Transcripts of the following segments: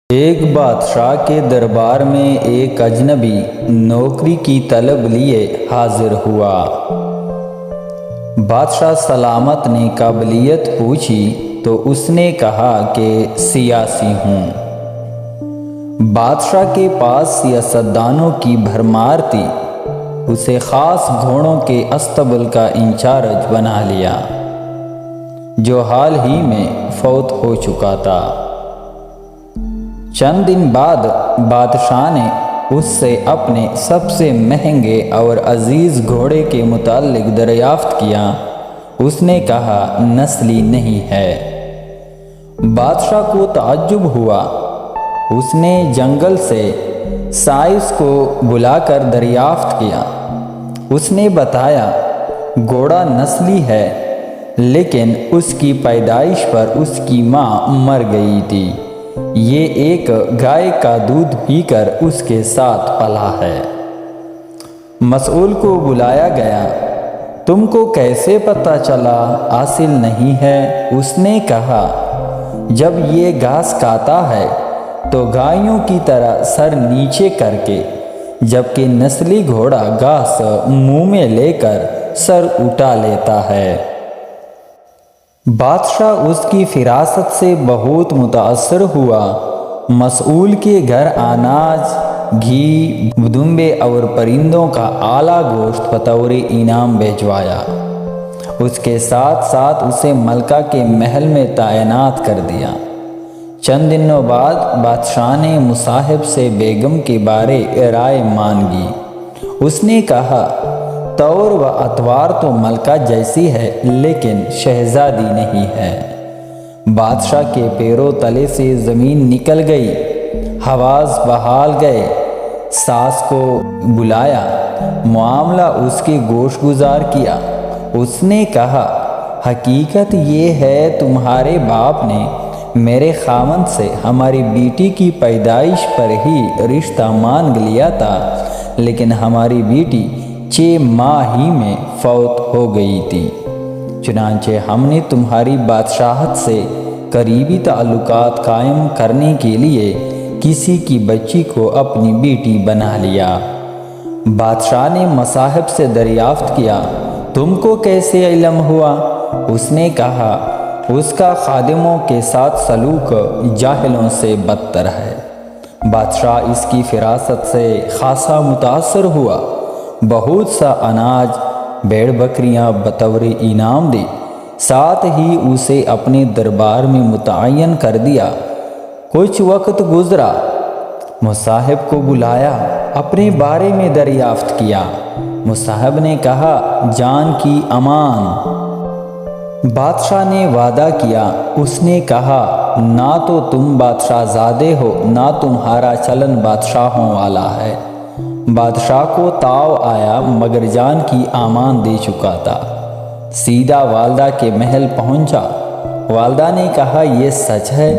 ایک بادشاہ کے دربار میں ایک اجنبی نوکری کی طلب لیے حاضر ہوا۔ بادشاہ سلامت نے قابلیت پوچھی تو اس نے کہا کہ سیاسی ہوں۔ بادشاہ کے پاس سیاستدانوں کی بھرمار تھی، اسے خاص گھوڑوں کے اسطبل کا انچارج بنا لیا، جو حال ہی میں فوت ہو چکا تھا۔ چند دن بعد بادشاہ نے اس سے اپنے سب سے مہنگے اور عزیز گھوڑے کے متعلق دریافت کیا۔ اس نے کہا نسلی نہیں ہے۔ بادشاہ کو تعجب ہوا۔ اس نے جنگل سے سائس کو بلا کر دریافت کیا۔ اس نے بتایا گھوڑا نسلی ہے، لیکن اس کی پیدائش پر اس کی ماں مر گئی تھی۔ یہ ایک گائے کا دودھ پی کر اس کے ساتھ پلا ہے۔ مسئول کو بلایا گیا۔ تم کو کیسے پتہ چلا اصل نہیں ہے؟ اس نے کہا جب یہ گھاس کھاتا ہے تو گایوں کی طرح سر نیچے کر کے، جبکہ نسلی گھوڑا گھاس منہ میں لے کر سر اٹھا لیتا ہے۔ بادشاہ اس کی فراست سے بہت متاثر ہوا۔ مسئول کے گھر اناج، گھی، دمبے اور پرندوں کا اعلیٰ گوشت بطور انعام بھیجوایا۔ اس کے ساتھ ساتھ اسے ملکہ کے محل میں تعینات کر دیا۔ چند دنوں بعد بادشاہ نے مصاحب سے بیگم کے بارے رائے مانگی۔ اس نے کہا طور و اطوار تو ملکہ جیسی ہے، لیکن شہزادی نہیں ہے۔ بادشاہ کے پیروں تلے سے زمین نکل گئی، حواس بحال گئے۔ ساس کو بلایا، معاملہ اس کے گوش گزار کیا۔ اس نے کہا حقیقت یہ ہے تمہارے باپ نے میرے خاوند سے ہماری بیٹی کی پیدائش پر ہی رشتہ مانگ لیا تھا، لیکن ہماری بیٹی 6 ماہ ہی میں فوت ہو گئی تھی۔ چنانچہ ہم نے تمہاری بادشاہت سے قریبی تعلقات قائم کرنے کے لیے کسی کی بچی کو اپنی بیٹی بنا لیا۔ بادشاہ نے مصاحب سے دریافت کیا تم کو کیسے علم ہوا؟ اس نے کہا اس کا خادموں کے ساتھ سلوک جاہلوں سے بدتر ہے۔ بادشاہ اس کی فراست سے خاصا متاثر ہوا۔ بہت سا اناج، بھیڑ بکریاں بطور انعام دی، ساتھ ہی اسے اپنے دربار میں متعین کر دیا۔ کچھ وقت گزرا، مصاحب کو بلایا، اپنے بارے میں دریافت کیا۔ مصاحب نے کہا جان کی امان۔ بادشاہ نے وعدہ کیا۔ اس نے کہا نہ تو تم بادشاہ زادے ہو، نہ تمہارا چلن بادشاہوں والا ہے۔ بادشاہ کو تاؤ آیا، مگر جان کی امان دے چکا تھا۔ سیدھا والدہ کے محل پہنچا۔ والدہ نے کہا یہ سچ ہے؟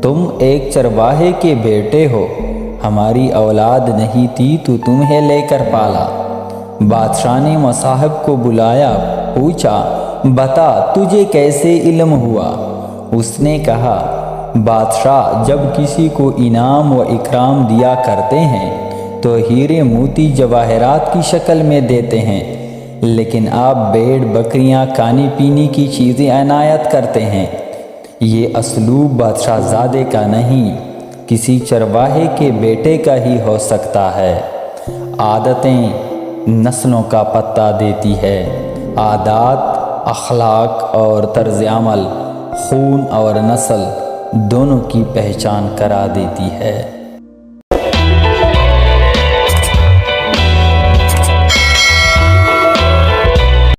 تم ایک چرواہے کے بیٹے ہو، ہماری اولاد نہیں تھی تو تمہیں لے کر پالا۔ بادشاہ نے مصاحب کو بلایا، پوچھا بتا تجھے کیسے علم ہوا؟ اس نے کہا بادشاہ جب کسی کو انعام و اکرام دیا کرتے ہیں تو ہیرے موتی جواہرات کی شکل میں دیتے ہیں، لیکن آپ بھیڑ بکریاں کھانے پینے کی چیزیں عنایت کرتے ہیں۔ یہ اسلوب بادشاہ زادے کا نہیں، کسی چرواہے کے بیٹے کا ہی ہو سکتا ہے۔ عادتیں نسلوں کا پتہ دیتی ہے، عادات، اخلاق اور طرز عمل خون اور نسل دونوں کی پہچان کرا دیتی ہے۔